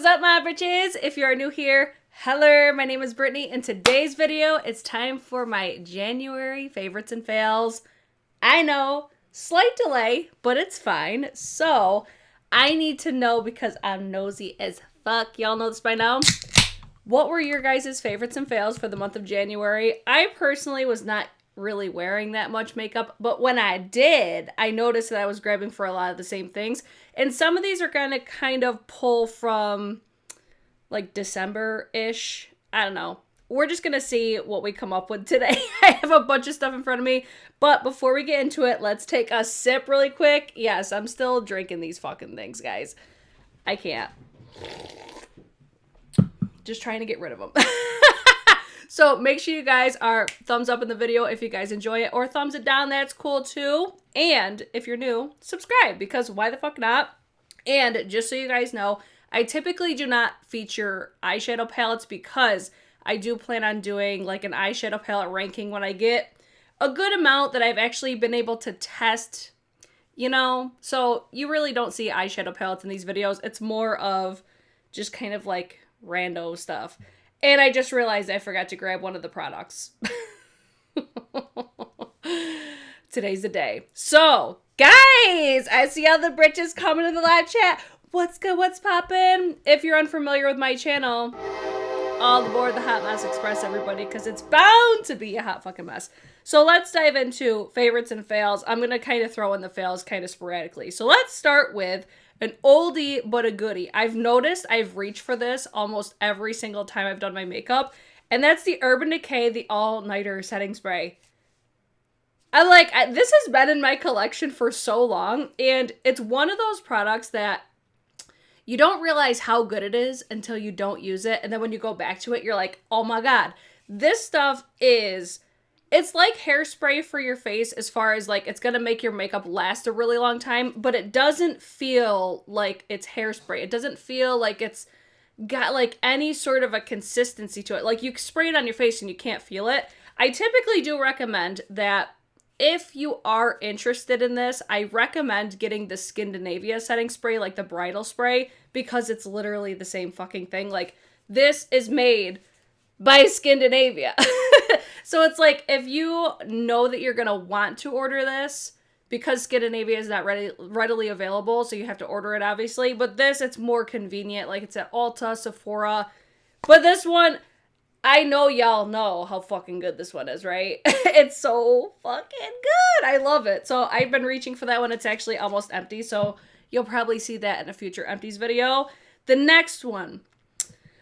What is up, my bitches? If you are new here, hello, my name is Brittany. In today's video, it's time for my January favorites and fails. I know, slight delay, but it's fine. So, I need to know because I'm nosy as fuck. Y'all know this by now. What were your guys' favorites and fails for the month of January? I personally was not really wearing that much makeup, but when I did, I noticed that I was grabbing for a lot of the same things, and some of these are gonna kind of pull from like December-ish. I don't know. We're just gonna see what we come up with today. I have a bunch of stuff in front of me, but before we get into it, let's take a sip really quick. Yes, I'm still drinking these fucking things, guys. I can't. Just trying to get rid of them. So make sure you guys are thumbs up in the video if you guys enjoy it, or thumbs it down, that's cool too. And if you're new, subscribe, because why the fuck not? And just so you guys know, I typically do not feature eyeshadow palettes because I do plan on doing like an eyeshadow palette ranking when I get a good amount that I've actually been able to test, you know? So you really don't see eyeshadow palettes in these videos. It's more of just kind of like rando stuff. And I just realized I forgot to grab one of the products. Today's the day. So, guys, I see all the britches coming in the live chat. What's good? What's poppin'? If you're unfamiliar with my channel, all aboard the Hot Mess Express, everybody, because it's bound to be a hot fucking mess. So let's dive into favorites and fails. I'm going to kind of throw in the fails kind of sporadically. So let's start with an oldie but a goodie. I've noticed I've reached for this almost every single time I've done my makeup, and that's the Urban Decay the All-Nighter Setting Spray. This has been in my collection for so long, and it's one of those products that you don't realize how good it is until you don't use it, and then when you go back to it, you're like, oh my god, this stuff is... It's like hairspray for your face as far as like it's going to make your makeup last a really long time, but it doesn't feel like it's hairspray. It doesn't feel like it's got like any sort of a consistency to it. Like you spray it on your face and you can't feel it. I typically do recommend that if you are interested in this, I recommend getting the Skindinavia setting spray, like the bridal spray, because it's literally the same fucking thing. Like this is made by Skindinavia. So it's like, if you know that you're going to want to order this, because Skindinavia is not readily available, so you have to order it, obviously. But this, it's more convenient. Like, it's at Ulta, Sephora. But this one, I know y'all know how fucking good this one is, right? It's so fucking good. I love it. So I've been reaching for that one. It's actually almost empty, so you'll probably see that in a future empties video. The next one.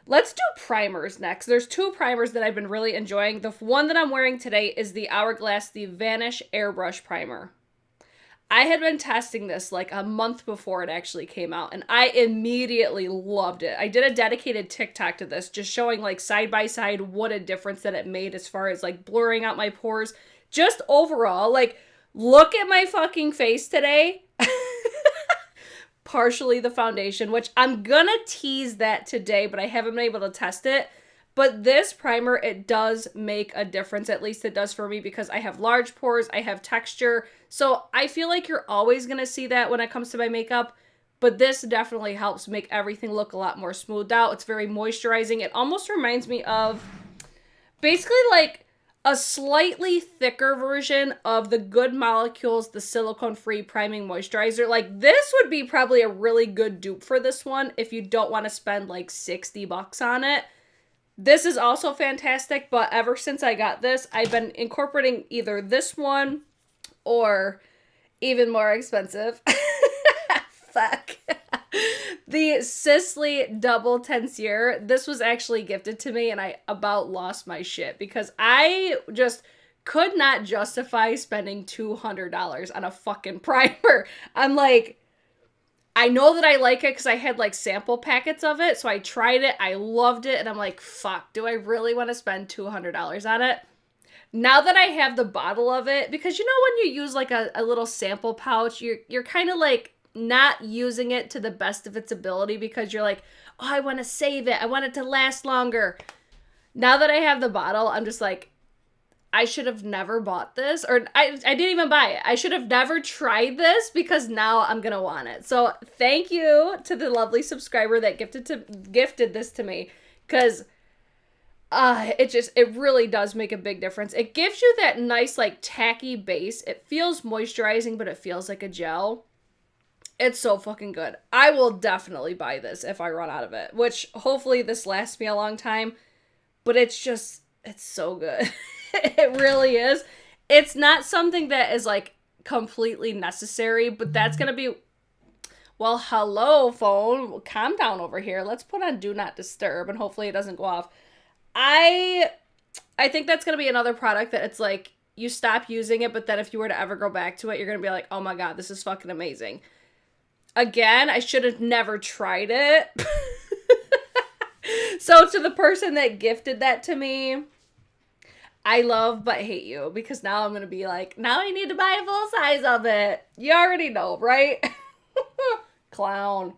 Let's do primers next. There's two primers that I've been really enjoying. The one that I'm wearing today is the Hourglass, the Vanish Airbrush Primer. I had been testing this like a month before it actually came out, and I immediately loved it. I did a dedicated TikTok to this, just showing like side by side what a difference that it made as far as like blurring out my pores. Just overall, like, look at my fucking face today. Partially the foundation, which I'm gonna tease that today, but I haven't been able to test it. But this primer, it does make a difference. At least it does for me, because I have large pores, I have texture. So I feel like you're always gonna see that when it comes to my makeup. But this definitely helps make everything look a lot more smoothed out. It's very moisturizing. It almost reminds me of basically like a slightly thicker version of the Good Molecules, the silicone-free priming moisturizer. Like, this would be probably a really good dupe for this one if you don't want to spend like $60 on it. This is also fantastic, but ever since I got this, I've been incorporating either this one or even more expensive. Fuck. The Sisley Double Tensier. This was actually gifted to me, and I about lost my shit because I just could not justify spending $200 on a fucking primer. I'm like, I know that I like it because I had like sample packets of it, so I tried it, I loved it, and I'm like, fuck, do I really want to spend $200 on it? Now that I have the bottle of it, because you know when you use like a little sample pouch, you're kind of like not using it to the best of its ability because you're like, oh, I want to save it. I want it to last longer. Now that I have the bottle, I'm just like, I should have never bought this, or I didn't even buy it. I should have never tried this because now I'm gonna want it. So thank you to the lovely subscriber that gifted this to me, because it really does make a big difference. It gives you that nice like tacky base. It feels moisturizing, but it feels like a gel. It's so fucking good. I will definitely buy this if I run out of it, which hopefully this lasts me a long time, but it's so good. It really is. It's not something that is like completely necessary, but that's going to be, well, hello phone, calm down over here. Let's put on do not disturb and hopefully it doesn't go off. I think that's going to be another product that it's like you stop using it, but then if you were to ever go back to it, you're going to be like, oh my God, this is fucking amazing. Again, I should have never tried it. So to the person that gifted that to me, I love but hate you, because now I'm going to be like, now I need to buy a full size of it. You already know, right? Clown.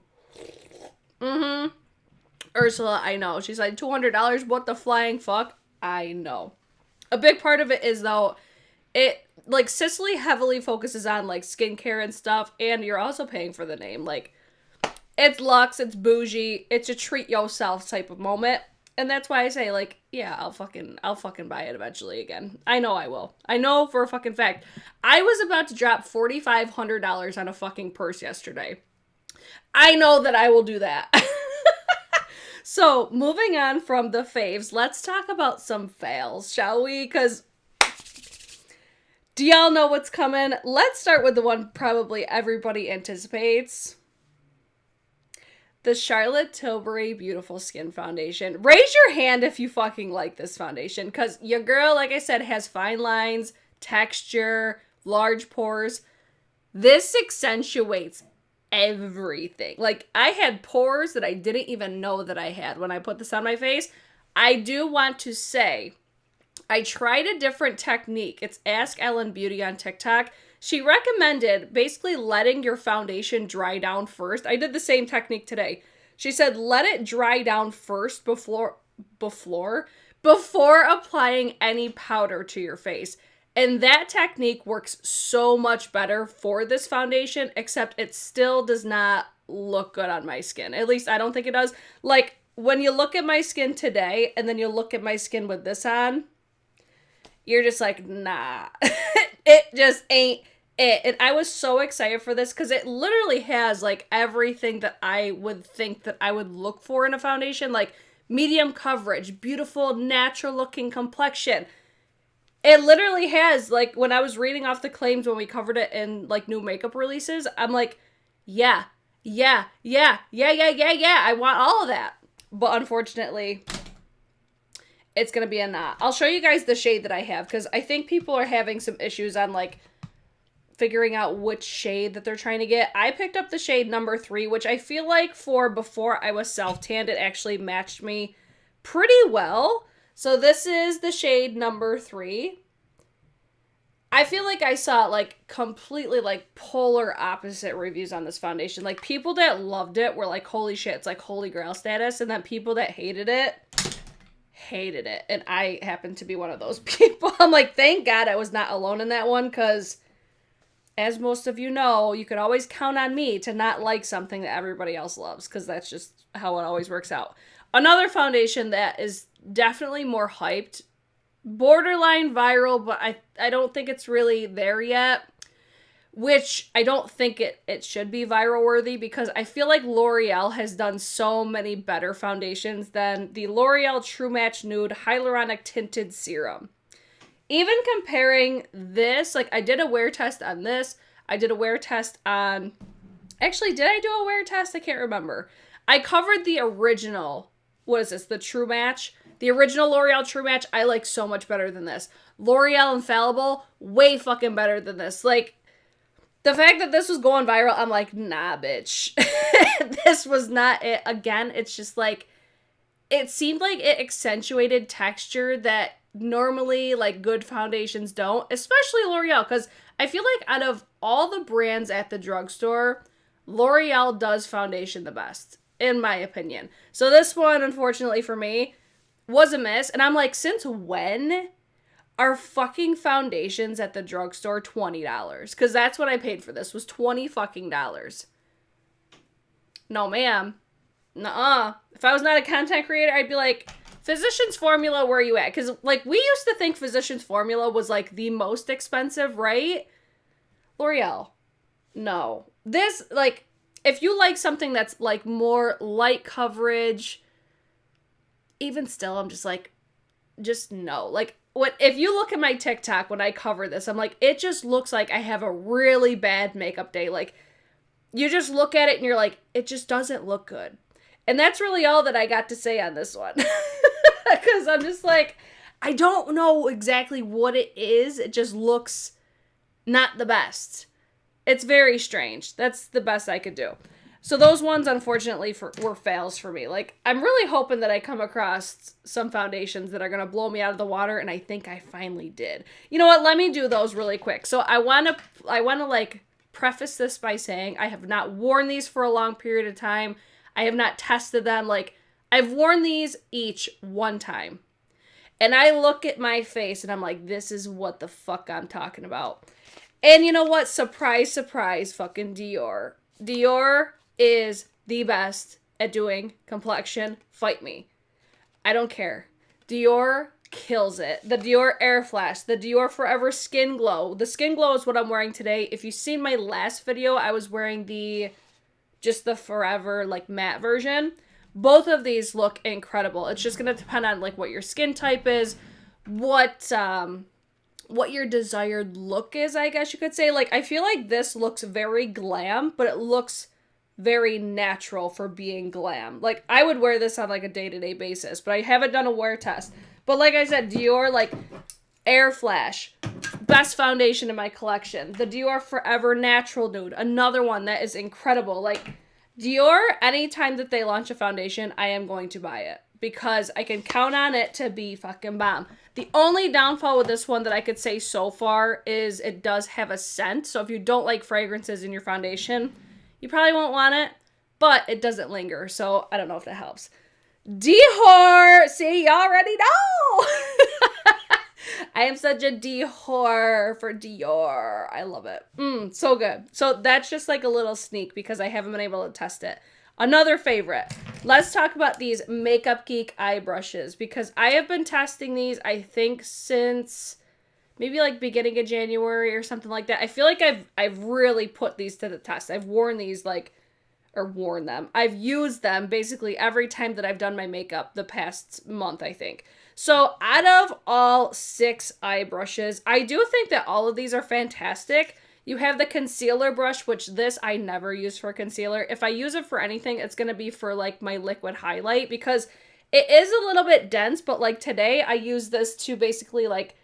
Ursula, I know. She's like, $200, what the flying fuck? I know. A big part of it is, though, it, like, Cicely heavily focuses on, like, skincare and stuff, and you're also paying for the name. Like, it's luxe, it's bougie, it's a treat yourself type of moment. And that's why I say, like, yeah, I'll fucking buy it eventually again. I know I will. I know for a fucking fact. I was about to drop $4,500 on a fucking purse yesterday. I know that I will do that. So, moving on from the faves, let's talk about some fails, shall we? Because do y'all know what's coming? Let's start with the one probably everybody anticipates. The Charlotte Tilbury Beautiful Skin Foundation. Raise your hand if you fucking like this foundation, because your girl, like I said, has fine lines, texture, large pores. This accentuates everything. Like, I had pores that I didn't even know that I had when I put this on my face. I do want to say, I tried a different technique. It's Ask Ellen Beauty on TikTok. She recommended basically letting your foundation dry down first. I did the same technique today. She said let it dry down first before applying any powder to your face. And that technique works so much better for this foundation, except it still does not look good on my skin. At least I don't think it does. Like, when you look at my skin today and then you look at my skin with this on, you're just like, nah. It just ain't it. And I was so excited for this because it literally has like everything that I would think that I would look for in a foundation. Like medium coverage, beautiful, natural looking complexion. It literally has, like, when I was reading off the claims when we covered it in like new makeup releases, I'm like, yeah, I want all of that. But unfortunately, it's going to be a not. I'll show you guys the shade that I have, because I think people are having some issues on, like, figuring out which shade that they're trying to get. I picked up the shade number 3, which I feel like for before I was self-tanned, it actually matched me pretty well. So this is the shade number 3. I feel like I saw, like, completely, like, polar opposite reviews on this foundation. Like, people that loved it were like, holy shit, it's like holy grail status. And then people that hated it. And I happen to be one of those people. I'm like, thank God I was not alone in that one, because as most of you know, you can always count on me to not like something that everybody else loves, because that's just how it always works out. Another foundation that is definitely more hyped, borderline viral, but I don't think it's really there yet, which I don't think it should be viral worthy, because I feel like L'Oreal has done so many better foundations than the L'Oreal True Match Nude Hyaluronic Tinted Serum. Even comparing this, like, I did a wear test on this. I did a wear test on, actually, did I do a wear test? I can't remember. I covered the original, what is this, the True Match? The original L'Oreal True Match, I like so much better than this. L'Oreal Infallible, way fucking better than this. Like, the fact that this was going viral, I'm like, nah, bitch. This was not it. Again, it's just like, it seemed like it accentuated texture that normally, like, good foundations don't, especially L'Oreal, because I feel like out of all the brands at the drugstore, L'Oreal does foundation the best, in my opinion. So this one, unfortunately for me, was a miss, and I'm like, since when Are fucking foundations at the drugstore $20? Because that's what I paid for this, was $20 fucking dollars. No, ma'am. Nuh-uh. If I was not a content creator, I'd be like, Physicians Formula, where are you at? Because, like, we used to think Physicians Formula was, like, the most expensive, right? L'Oreal. No. This, like, if you like something that's, like, more light coverage, even still, I'm just like, just no. Like, if you look at my TikTok when I cover this, I'm like, it just looks like I have a really bad makeup day. Like, you just look at it and you're like, it just doesn't look good. And that's really all that I got to say on this one. Because I'm just like, I don't know exactly what it is. It just looks not the best. It's very strange. That's the best I could do. So those ones, unfortunately, were fails for me. Like, I'm really hoping that I come across some foundations that are going to blow me out of the water, and I think I finally did. You know what? Let me do those really quick. So I want to like, preface this by saying I have not worn these for a long period of time. I have not tested them. Like, I've worn these each one time. And I look at my face, and I'm like, this is what the fuck I'm talking about. And you know what? Surprise, surprise, fucking Dior. Dior is the best at doing complexion. Fight me. I don't care. Dior kills it. The Dior Air Flash, the Dior Forever Skin Glow. The Skin Glow is what I'm wearing today. If you've seen my last video, I was wearing just the Forever, like, matte version. Both of these look incredible. It's just going to depend on, like, what your skin type is, what your desired look is, I guess you could say. Like, I feel like this looks very glam, but it looks very natural for being glam. Like, I would wear this on, like, a day-to-day basis, but I haven't done a wear test. But like I said, Dior, like, Air Flash, best foundation in my collection. The Dior Forever Natural Nude, another one that is incredible. Like, Dior, anytime that they launch a foundation, I am going to buy it, because I can count on it to be fucking bomb. The only downfall with this one that I could say so far is it does have a scent. So if you don't like fragrances in your foundation, you probably won't want it, but it doesn't linger. So I don't know if that helps. Dior! See, you already know! I am such a Dior for Dior. I love it. So good. So that's just like a little sneak because I haven't been able to test it. Another favorite. Let's talk about these Makeup Geek eye brushes, because I have been testing these, I think, since maybe like beginning of January or something like that. I feel like I've really put these to the test. I've worn these worn them. I've used them basically every time that I've done my makeup the past month, I think. So out of all 6 eye brushes, I do think that all of these are fantastic. You have the concealer brush, which this I never use for concealer. If I use it for anything, it's going to be for like my liquid highlight, because it is a little bit dense, but like today I use this to basically like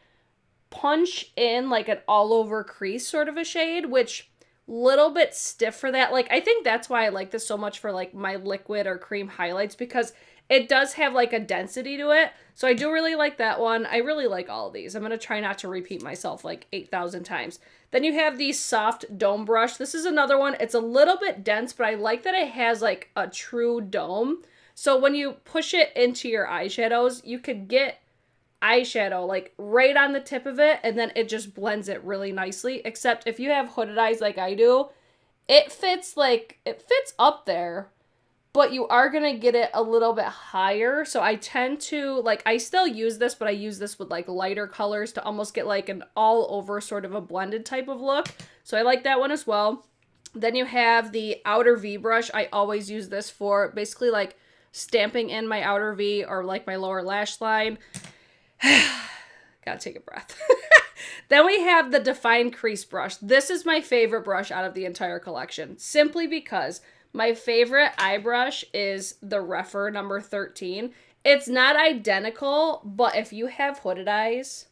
punch in like an all over crease sort of a shade, which little bit stiff for that. Like, I think that's why I like this so much for like my liquid or cream highlights, because it does have like a density to it. So I do really like that one. I really like all of these. I'm going to try not to repeat myself like 8,000 times. Then you have the soft dome brush. This is another one. It's a little bit dense, but I like that it has like a true dome. So when you push it into your eyeshadows, you could get eyeshadow like right on the tip of it, and then it just blends it really nicely. Except if you have hooded eyes like I do, it fits up there, but you are gonna get it a little bit higher. So I tend to like, I still use this, but I use this with like lighter colors to almost get like an all over sort of a blended type of look. So I like that one as well. Then you have the outer V brush. I always use this for basically like stamping in my outer V or like my lower lash line. Gotta take a breath. Then we have the Define Crease brush. This is my favorite brush out of the entire collection, simply because my favorite eye brush is the Refer number 13. It's not identical, but if you have hooded eyes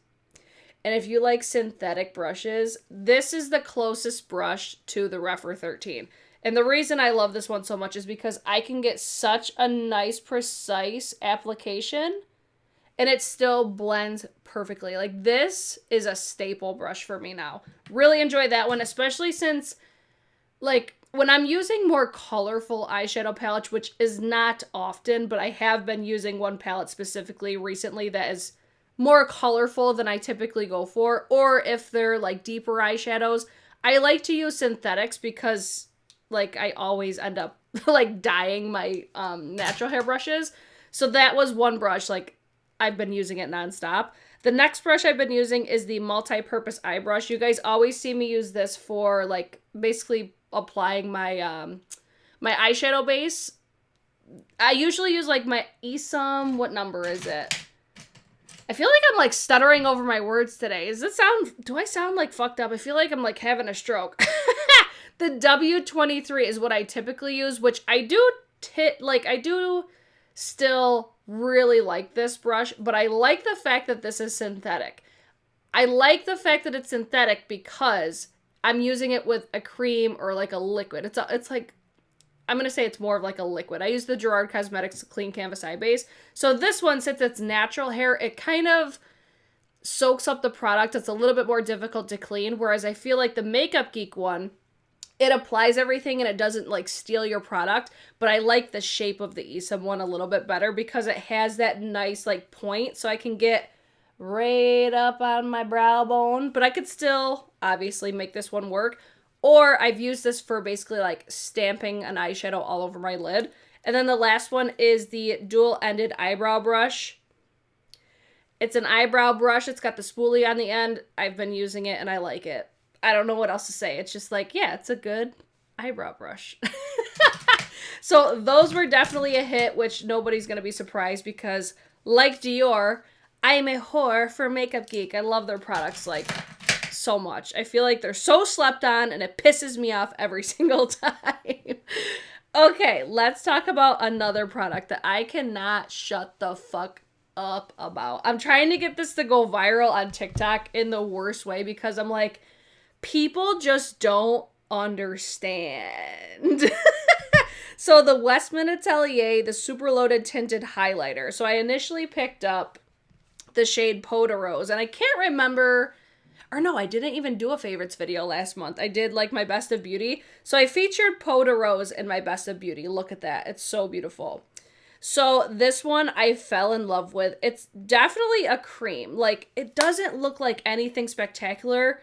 and if you like synthetic brushes, this is the closest brush to the Refer 13. And the reason I love this one so much is because I can get such a nice, precise application and it still blends perfectly. Like, this is a staple brush for me now. Really enjoy that one, especially since, like, when I'm using more colorful eyeshadow palettes, which is not often, but I have been using one palette specifically recently that is more colorful than I typically go for, or if they're like deeper eyeshadows, I like to use synthetics because like I always end up like dyeing my natural hair brushes. So that was one brush, like I've been using it nonstop. The next brush I've been using is the multi-purpose eye brush. You guys always see me use this for like basically applying my my eyeshadow base. I usually use like my Isom, what number is it? I feel like I'm like stuttering over my words today. Do I sound like fucked up? I feel like I'm like having a stroke. The W23 is what I typically use, which I do I do still really like this brush, but I like the fact that this is synthetic. I like the fact that it's synthetic because I'm using it with a cream or like a liquid. It's like, I'm going to say it's more of like a liquid. I use the Alamar Cosmetics Clean Canvas Eye Base. So this one, since it's natural hair, it kind of soaks up the product. It's a little bit more difficult to clean, whereas I feel like the Makeup Geek one, it applies everything and it doesn't like steal your product, but I like the shape of the Isom one a little bit better because it has that nice like point, so I can get right up on my brow bone, but I could still obviously make this one work. Or I've used this for basically like stamping an eyeshadow all over my lid. And then the last one is the dual-ended eyebrow brush. It's an eyebrow brush. It's got the spoolie on the end. I've been using it and I like it. I don't know what else to say. It's just like, yeah, it's a good eyebrow brush. So those were definitely a hit, which nobody's going to be surprised because like Dior, I'm a whore for Makeup Geek. I love their products like so much. I feel like they're so slept on and it pisses me off every single time. Okay, let's talk about another product that I cannot shut the fuck up about. I'm trying to get this to go viral on TikTok in the worst way because I'm like, people just don't understand. So the Westman Atelier, the super loaded tinted highlighter. So I initially picked up the shade Peau de Rose, and I can't remember, or no, I didn't even do a favorites video last month. I did like my best of beauty. So I featured Peau de Rose in my best of beauty. Look at that. It's so beautiful. So this one I fell in love with. It's definitely a cream. Like, it doesn't look like anything spectacular.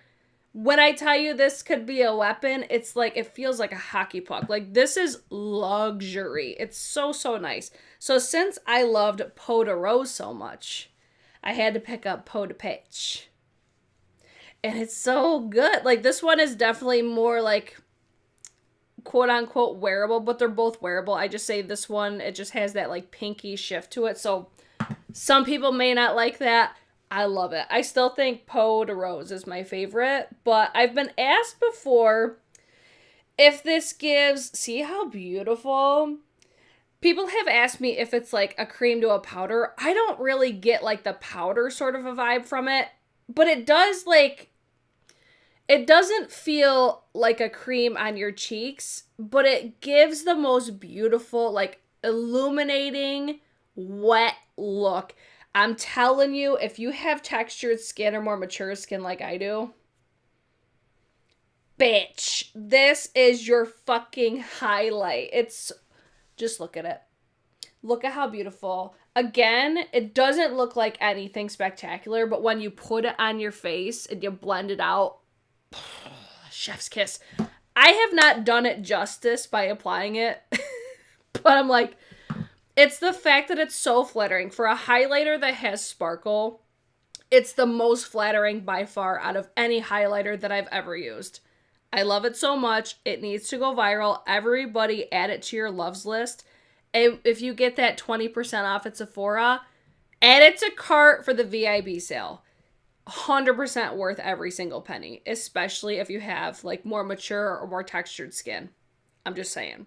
When I tell you this could be a weapon, it's like, it feels like a hockey puck. Like, this is luxury. It's so, so nice. So since I loved Peau de Rose so much, I had to pick up Peau de Peach. And it's so good. Like, this one is definitely more like quote unquote wearable, but they're both wearable. I just say this one, it just has that like pinky shift to it. So some people may not like that. I love it. I still think Peau de Rose is my favorite, but I've been asked before if this gives, see how beautiful? People have asked me if it's like a cream to a powder. I don't really get like the powder sort of a vibe from it, but it does like, it doesn't feel like a cream on your cheeks, but it gives the most beautiful, like illuminating, wet look. I'm telling you, if you have textured skin or more mature skin like I do, bitch, this is your fucking highlight. It's, just look at it. Look at how beautiful. Again, it doesn't look like anything spectacular, but when you put it on your face and you blend it out, chef's kiss. I have not done it justice by applying it, but I'm like, it's the fact that it's so flattering. For a highlighter that has sparkle, it's the most flattering by far out of any highlighter that I've ever used. I love it so much. It needs to go viral. Everybody add it to your loves list. And if you get that 20% off at Sephora, add it to cart for the VIB sale. 100% worth every single penny, especially if you have like more mature or more textured skin. I'm just saying.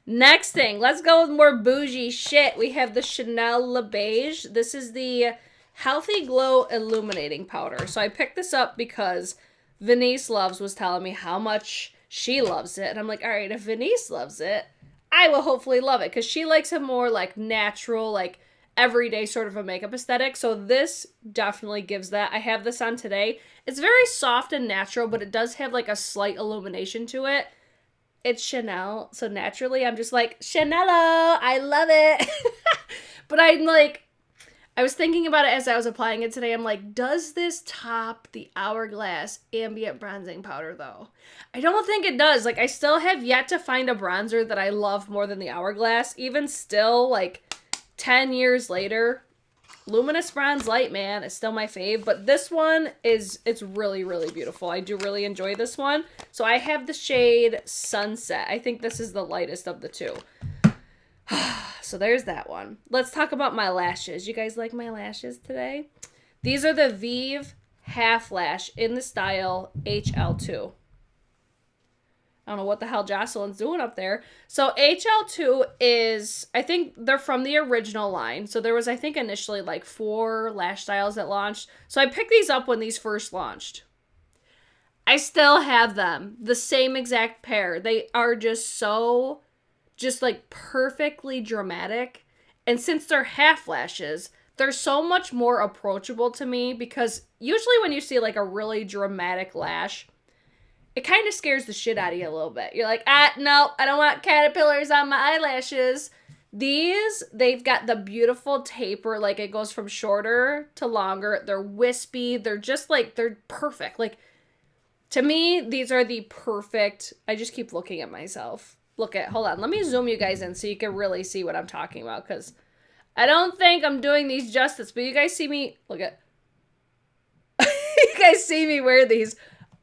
Next thing, let's go with more bougie shit. We have the Chanel Le Beige. This is the Healthy Glow Illuminating Powder. So I picked this up because Venice Loves was telling me how much she loves it. And I'm like, all right, if Venice loves it, I will hopefully love it. Because she likes a more like natural, like everyday sort of a makeup aesthetic. So this definitely gives that. I have this on today. It's very soft and natural, but it does have like a slight illumination to it. It's Chanel, so naturally I'm just like, Chanel, I love it. But I'm like, I was thinking about it as I was applying it today. I'm like, does this top the Hourglass Ambient Bronzing Powder, though? I don't think it does. Like, I still have yet to find a bronzer that I love more than the Hourglass. Even still, like, 10 years later, Luminous Bronze Light, man, is still my fave. But this one it's really, really beautiful. I do really enjoy this one. So I have the shade Sunset. I think this is the lightest of the two. So there's that one. Let's talk about my lashes. You guys like my lashes today? These are the Vive Half Lash in the style HL2. I don't know what the hell Jocelyn's doing up there. So HL2 is, I think they're from the original line. So there was, I think, initially like 4 lash styles that launched. So I picked these up when these first launched. I still have them. The same exact pair. They are just so, just like perfectly dramatic. And since they're half lashes, they're so much more approachable to me because usually when you see like a really dramatic lash, it kind of scares the shit out of you a little bit. You're like, no, I don't want caterpillars on my eyelashes. These, they've got the beautiful taper. Like, it goes from shorter to longer. They're wispy. They're just, like, they're perfect. Like, to me, these are the perfect... I just keep looking at myself. Hold on. Let me zoom you guys in so you can really see what I'm talking about. Because I don't think I'm doing these justice. But you guys see me... Look at... you guys see me wear these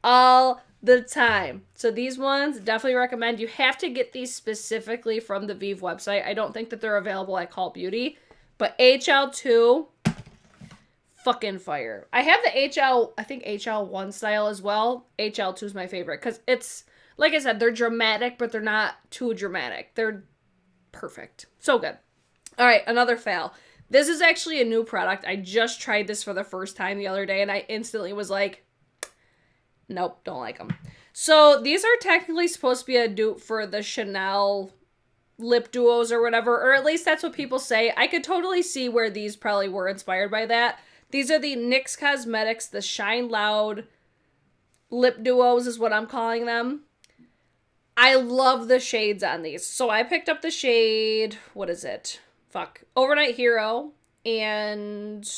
all the time. So these ones, definitely recommend. You have to get these specifically from the Vive website. I don't think that they're available at Cult Beauty. But HL2, fucking fire. I have the I think HL1 style as well. HL2 is my favorite because it's, like I said, they're dramatic, but they're not too dramatic. They're perfect. So good. All right, another fail. This is actually a new product. I just tried this for the first time the other day, and I instantly was like, nope, don't like them. So these are technically supposed to be a dupe for the Chanel lip duos or whatever, or at least that's what people say. I could totally see where these probably were inspired by that. These are the NYX Cosmetics, the Shine Loud lip duos is what I'm calling them. I love the shades on these. So I picked up the shade, what is it? Overnight Hero and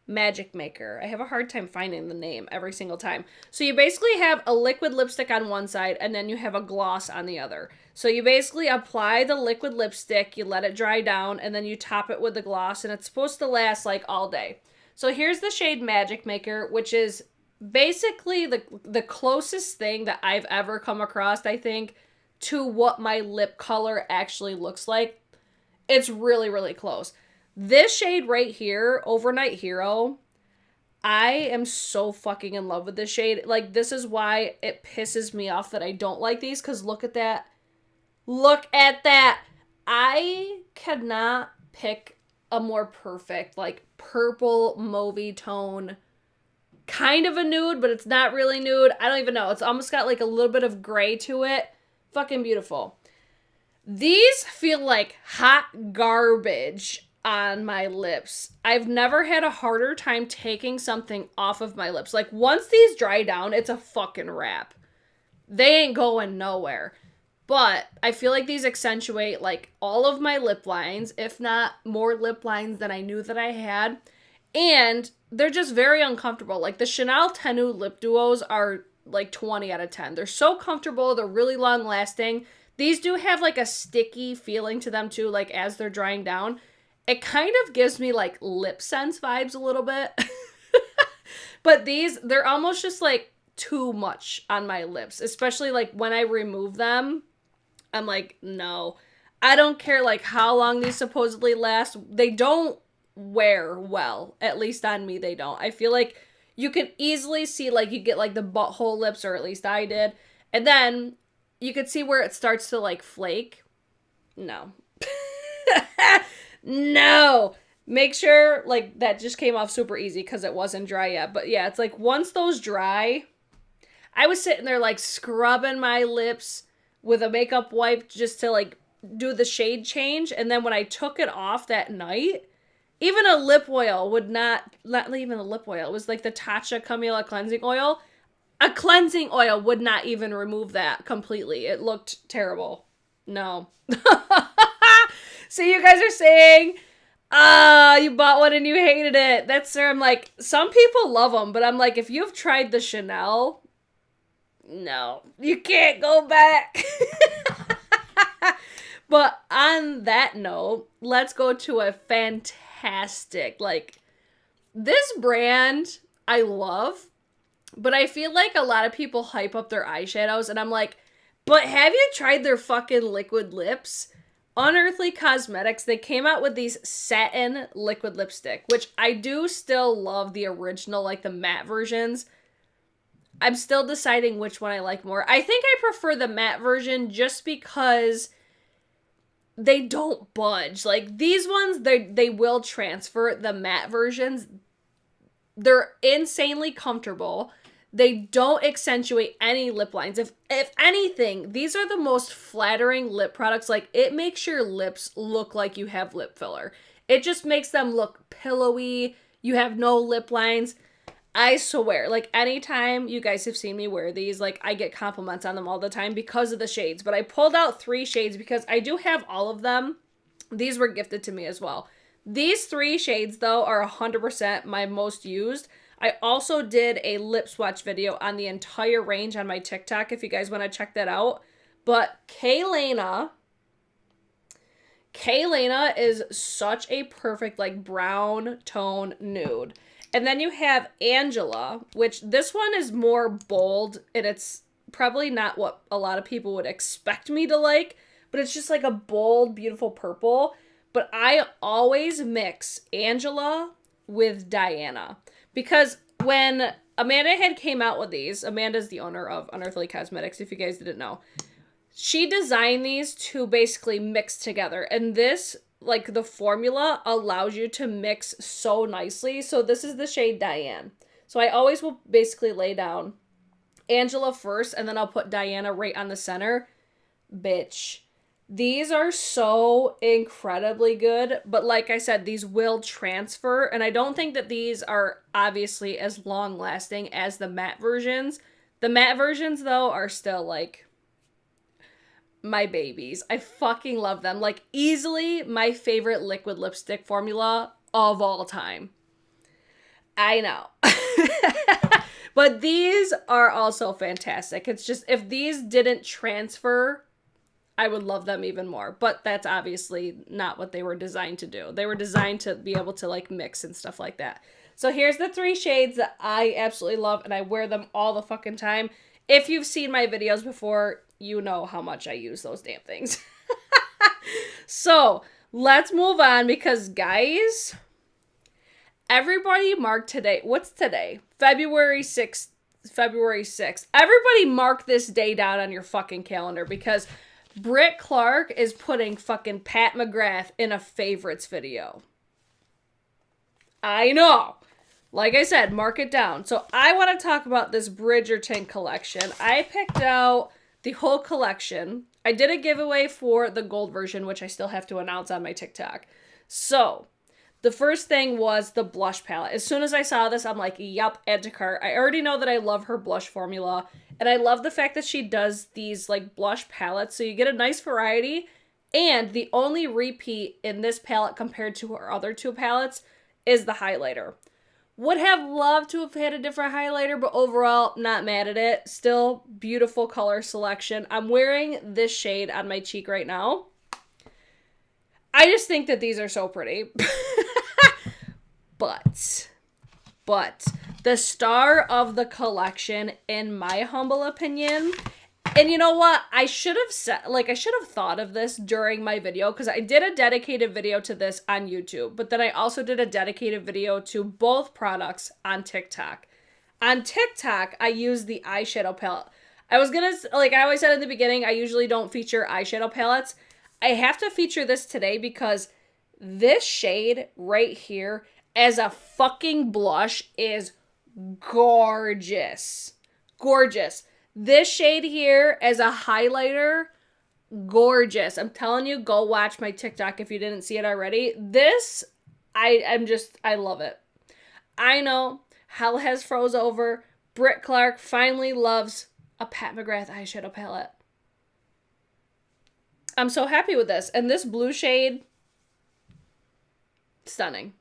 Magic Maker. I have a hard time finding the name every single time. So you basically have a liquid lipstick on one side and then you have a gloss on the other. So you basically apply the liquid lipstick, you let it dry down, and then you top it with the gloss, and it's supposed to last like all day. So here's the shade Magic Maker, which is basically the closest thing that I've ever come across, I think, to what my lip color actually looks like. It's really, really close. This shade right here, Overnight Hero, I am so fucking in love with this shade. Like, this is why it pisses me off that I don't like these, because look at that. Look at that. I cannot pick a more perfect, like, purple mauvey tone. Kind of a nude, but it's not really nude. I don't even know. It's almost got, like, a little bit of gray to it. Fucking beautiful. These feel like hot garbage on my lips. I've never had a harder time taking something off of my lips. Like, once these dry down, it's a fucking wrap. They ain't going nowhere. But I feel like these accentuate, like, all of my lip lines, if not more lip lines than I knew that I had. And they're just very uncomfortable. Like, the Chanel Tenue lip duos are, like, 20 out of 10. They're so comfortable. They're really long lasting. These do have, like, a sticky feeling to them, too, like, as they're drying down. It kind of gives me, like, Lip Sense vibes a little bit. But these, they're almost just, like, too much on my lips. Especially, like, when I remove them, I'm like, no. I don't care, like, how long these supposedly last. They don't wear well. At least on me, they don't. I feel like you can easily see, like, you get, like, the butthole lips, or at least I did. And then you could see where it starts to, like, flake. No. No. Make sure, like, that just came off super easy because it wasn't dry yet. But yeah, it's like once those dry, I was sitting there, like, scrubbing my lips with a makeup wipe just to, like, do the shade change. And then when I took it off that night, even a lip oil would not even a lip oil. It was like the Tatcha Camila cleansing oil. A cleansing oil would not even remove that completely. It looked terrible. No. So you guys are saying Ah, you bought one and you hated it. That's where I'm like, some people love them, but I'm like, if you've tried the Chanel, no, you can't go back. But on that note, let's go to a fantastic, like, this brand I love, but I feel like a lot of people hype up their eyeshadows, and I'm like, but have you tried their fucking liquid lips? Unearthly Cosmetics, they came out with these satin liquid lipstick, which I do still love the original, like the matte versions. I'm still deciding which one I like more. I think I prefer the matte version just because they don't budge. Like these ones, they will transfer. The matte versions, they're insanely comfortable. They don't accentuate any lip lines. If anything, these are the most flattering lip products. Like, it makes your lips look like you have lip filler. It just makes them look pillowy. You have no lip lines. I swear, like, anytime you guys have seen me wear these, like, I get compliments on them all the time because of the shades. But I pulled out 3 shades because I do have all of them. These were gifted to me as well. These 3 shades, though, are 100% my most used. I also did a lip swatch video on the entire range on my TikTok if you guys want to check that out. But Kaleidos is such a perfect, like, brown tone nude. And then you have Angela, which this one is more bold, and it's probably not what a lot of people would expect me to like, but it's just like a bold, beautiful purple. But I always mix Angela with Diana. Because when Amanda had came out with these, Amanda's the owner of Unearthly Cosmetics, if you guys didn't know. She designed these to basically mix together. And this, like, the formula allows you to mix so nicely. So this is the shade Diane. So I always will basically lay down Angela first, and then I'll put Diana right on the center. Bitch. These are so incredibly good, but like I said, these will transfer, and I don't think that these are obviously as long-lasting as the matte versions. The matte versions, though, are still, like, my babies. I fucking love them. Like, easily my favorite liquid lipstick formula of all time. I know. But these are also fantastic. It's just, if these didn't transfer, I would love them even more. But that's obviously not what they were designed to do. They were designed to be able to, like, mix and stuff like that. So here's the 3 shades that I absolutely love, and I wear them all the fucking time. If you've seen my videos before, you know how much I use those damn things. So let's move on because, guys, everybody mark today. What's today? February 6th. February 6th. Everybody mark this day down on your fucking calendar because Britt Clark is putting fucking Pat McGrath in a favorites video. I know. Like I said, mark it down. So I want to talk about this Bridgerton collection. I picked out the whole collection. I did a giveaway for the gold version, which I still have to announce on my TikTok. So the first thing was the blush palette. As soon as I saw this, I'm like, yup, add to cart. I already know that I love her blush formula. And I love the fact that she does these, like, blush palettes. So you get a nice variety. And the only repeat in this palette compared to her other 2 palettes is the highlighter. Would have loved to have had a different highlighter, but overall, not mad at it. Still beautiful color selection. I'm wearing this shade on my cheek right now. I just think that these are so pretty. But the star of the collection, in my humble opinion, and you know what? I should have thought of this during my video because I did a dedicated video to this on YouTube, but then I also did a dedicated video to both products on TikTok. On TikTok, I use the eyeshadow palette. I was gonna, like I always said in the beginning, I usually don't feature eyeshadow palettes. I have to feature this today because this shade right here as a fucking blush is gorgeous. Gorgeous. This shade here as a highlighter, gorgeous. I'm telling you, go watch my TikTok if you didn't see it already. This, I love it. I know, hell has froze over. Britt Clark finally loves a Pat McGrath eyeshadow palette. I'm so happy with this. And this blue shade, Stunning.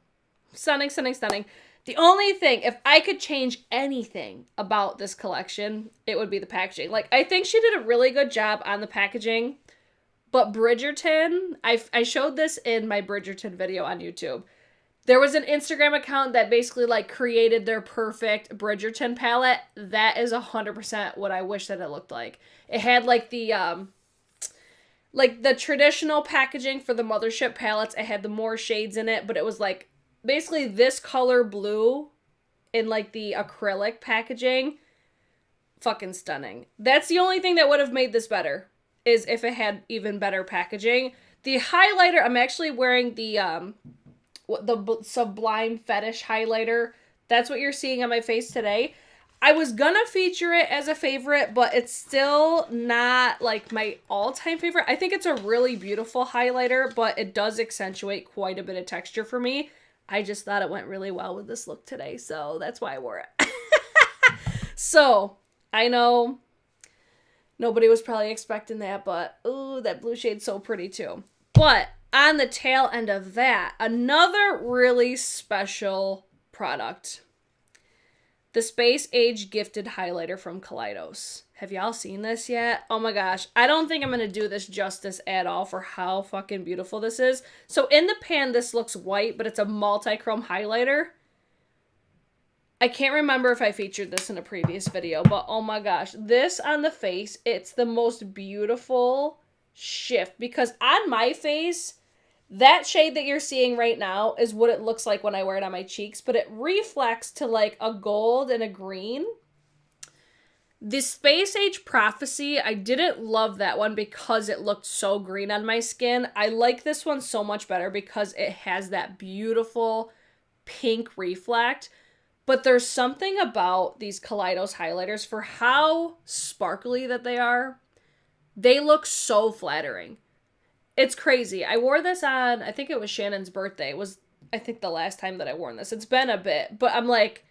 Stunning, stunning, stunning. The only thing, if I could change anything about this collection, it would be the packaging. Like, I think she did a really good job on the packaging, but Bridgerton, I showed this in my Bridgerton video on YouTube. There was an Instagram account that basically, like, created their perfect Bridgerton palette. That is 100% what I wish that it looked like. It had, like, the traditional packaging for the Mothership palettes. It had the more shades in it, but it was, like, basically this color blue in, like, the acrylic packaging. Fucking stunning. That's the only thing that would have made this better, is if it had even better packaging. The highlighter, I'm actually wearing the Sublime Fetish highlighter. That's what you're seeing on my face today. I was gonna feature it as a favorite, but it's still not, like, my all-time favorite. I think it's a really beautiful highlighter, but it does accentuate quite a bit of texture for me. I just thought it went really well with this look today, so that's why I wore it. So, I know nobody was probably expecting that, but ooh, that blue shade's so pretty too. But on the tail end of that, another really special product. The Space Age Gifted Highlighter from Kaleidos. Have y'all seen this yet? Oh my gosh. I don't think I'm going to do this justice at all for how fucking beautiful this is. So in the pan, this looks white, but it's a multi-chrome highlighter. I can't remember if I featured this in a previous video, but oh my gosh. This on the face, it's the most beautiful shift. Because on my face, that shade that you're seeing right now is what it looks like when I wear it on my cheeks, but it reflects to like a gold and a green. The Space Age Prophecy, I didn't love that one because it looked so green on my skin. I like this one so much better because it has that beautiful pink reflect. But there's something about these Kaleidos highlighters, for how sparkly that they are. They look so flattering. It's crazy. I wore this on, I think it was Shannon's birthday. It was, I think, the last time that I wore this. It's been a bit, but I'm like,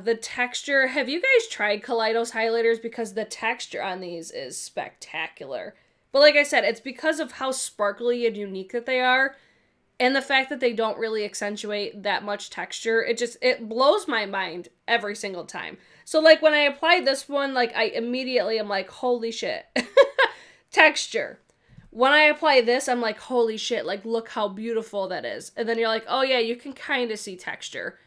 the texture. Have you guys tried Kaleidos highlighters? Because the texture on these is spectacular. But like I said, it's because of how sparkly and unique that they are, and the fact that they don't really accentuate that much texture. It blows my mind every single time. So like when I applied this one, like I immediately am like, holy shit. Texture. When I apply this, I'm like, holy shit, like, look how beautiful that is. And then you're like, oh yeah, you can kind of see texture.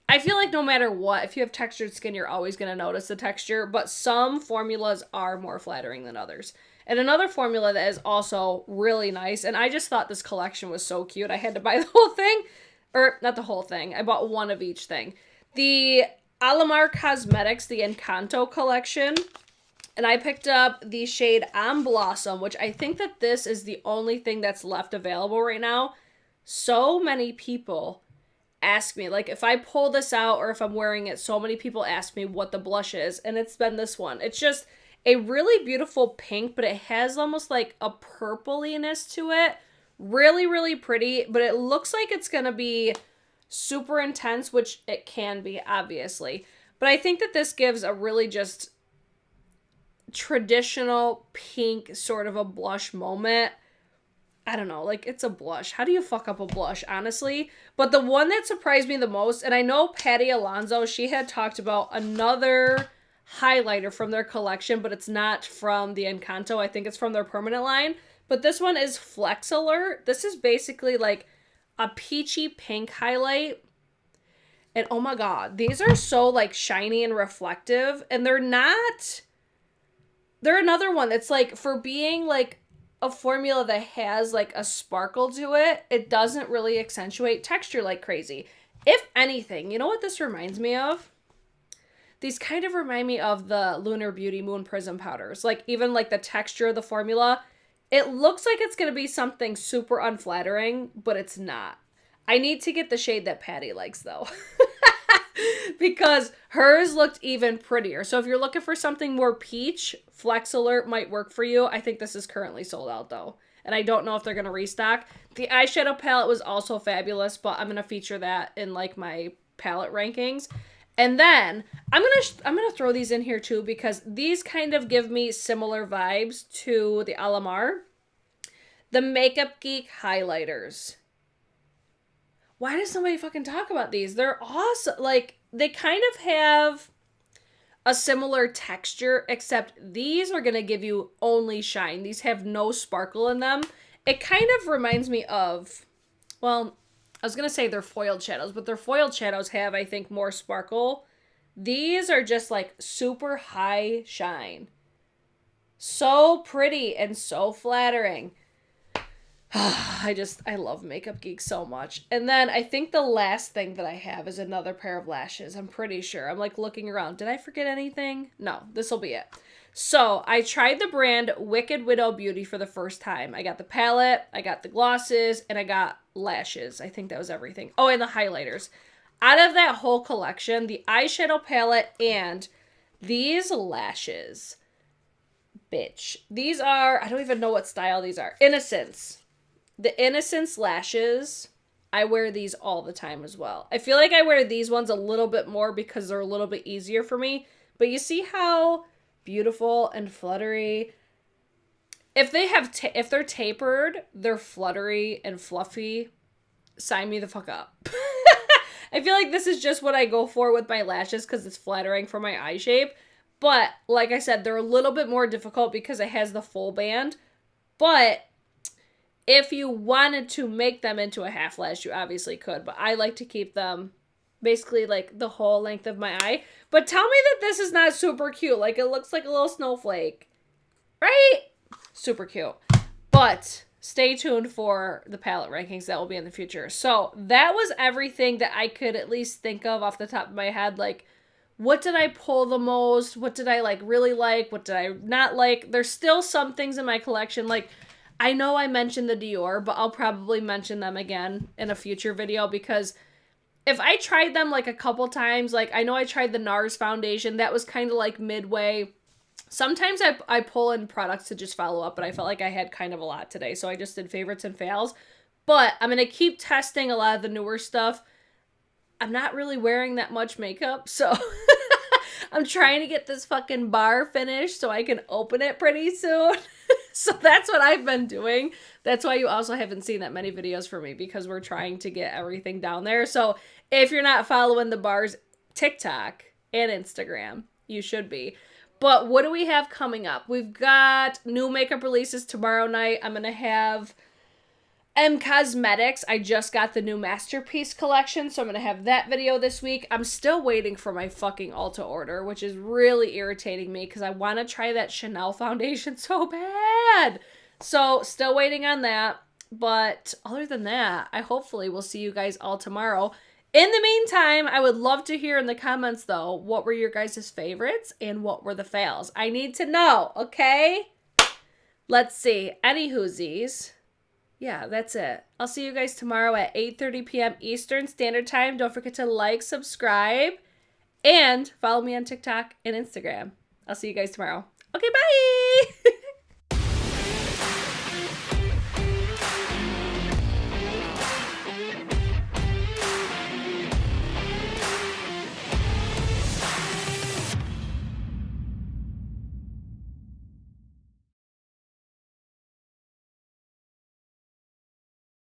I feel like no matter what, if you have textured skin, you're always going to notice the texture, but some formulas are more flattering than others. And another formula that is also really nice, and I just thought this collection was so cute, I had to buy the whole thing. Or, not the whole thing, I bought one of each thing. The Alamar Cosmetics, the Encanto collection. And I picked up the shade On Blossom, which I think that this is the only thing that's left available right now. So many people ask me, like if I pull this out or if I'm wearing it, so many people ask me what the blush is, and it's been this one. It's just a really beautiful pink, but it has almost like a purpliness to it. Really, really pretty, but it looks like it's going to be super intense, which it can be, obviously. But I think that this gives a really just traditional pink sort of a blush moment. I don't know, like, it's a blush. How do you fuck up a blush, honestly? But the one that surprised me the most, and I know Patty Alonso, she had talked about another highlighter from their collection, but it's not from the Encanto. I think it's from their permanent line. But this one is Flex Alert. This is basically like a peachy pink highlight. And oh my god, these are so like shiny and reflective. And they're another one that's like, for being like a formula that has like a sparkle to it, it doesn't really accentuate texture like crazy. If anything, you know what this reminds me of? These kind of remind me of the Lunar Beauty Moon Prism powders. Like even like the texture of the formula, it looks like it's going to be something super unflattering, but it's not. I need to get the shade that Patty likes though. Because hers looked even prettier. So if you're looking for something more peach, Flex Alert might work for you. I think this is currently sold out though, and I don't know if they're going to restock. The eyeshadow palette was also fabulous, but I'm going to feature that in like my palette rankings. And then I'm going to throw these in here too, because these kind of give me similar vibes to the Alamar. The Makeup Geek highlighters. why does somebody fucking talk about these? They're awesome. Like, they kind of have a similar texture, except these are going to give you only shine. These have no sparkle in them. It kind of reminds me of, well, I was going to say they're foiled shadows, but their foiled shadows have, I think, more sparkle. These are just like super high shine. So pretty and so flattering. I love Makeup Geek so much. And then I think the last thing that I have is another pair of lashes. I'm pretty sure. I'm like looking around. Did I forget anything? No, this will be it. So I tried the brand Wicked Widow Beauty for the first time. I got the palette, I got the glosses, and I got lashes. I think that was everything. Oh, and the highlighters. Out of that whole collection, the eyeshadow palette and these lashes. Bitch. These are, I don't even know what style these are. Innocence. The Innocence lashes, I wear these all the time as well. I feel like I wear these ones a little bit more because they're a little bit easier for me. But you see how beautiful and fluttery. If they have, if they're tapered, they're fluttery and fluffy. Sign me the fuck up. I feel like this is just what I go for with my lashes because it's flattering for my eye shape. But like I said, they're a little bit more difficult because it has the full band. But if you wanted to make them into a half lash, you obviously could. But I like to keep them basically like the whole length of my eye. But tell me that this is not super cute. Like, it looks like a little snowflake. Right? Super cute. But stay tuned for the palette rankings. That will be in the future. So that was everything that I could at least think of off the top of my head. Like, what did I pull the most? What did I like really like? What did I not like? There's still some things in my collection. Like, I know I mentioned the Dior, but I'll probably mention them again in a future video because if I tried them like a couple times, like I know I tried the NARS foundation. That was kind of like midway. Sometimes I pull in products to just follow up, but I felt like I had kind of a lot today. So I just did favorites and fails. But I'm going to keep testing a lot of the newer stuff. I'm not really wearing that much makeup, so I'm trying to get this fucking bar finished so I can open it pretty soon. So that's what I've been doing. That's why you also haven't seen that many videos from me, because we're trying to get everything down there. So if you're not following the bar's TikTok and Instagram, you should be. But what do we have coming up? We've got new makeup releases tomorrow night. I'm going to have Cosmetics. I just got the new Masterpiece collection, so I'm going to have that video this week. I'm still waiting for my fucking Ulta order, which is really irritating me because I want to try that Chanel foundation so bad. So still waiting on that. But other than that, I hopefully will see you guys all tomorrow. In the meantime, I would love to hear in the comments, though, what were your guys' favorites and what were the fails? I need to know, okay? Let's see. Any whoosies. Yeah, that's it. I'll see you guys tomorrow at 8:30 p.m. Eastern Standard Time. Don't forget to like, subscribe, and follow me on TikTok and Instagram. I'll see you guys tomorrow. Okay, bye!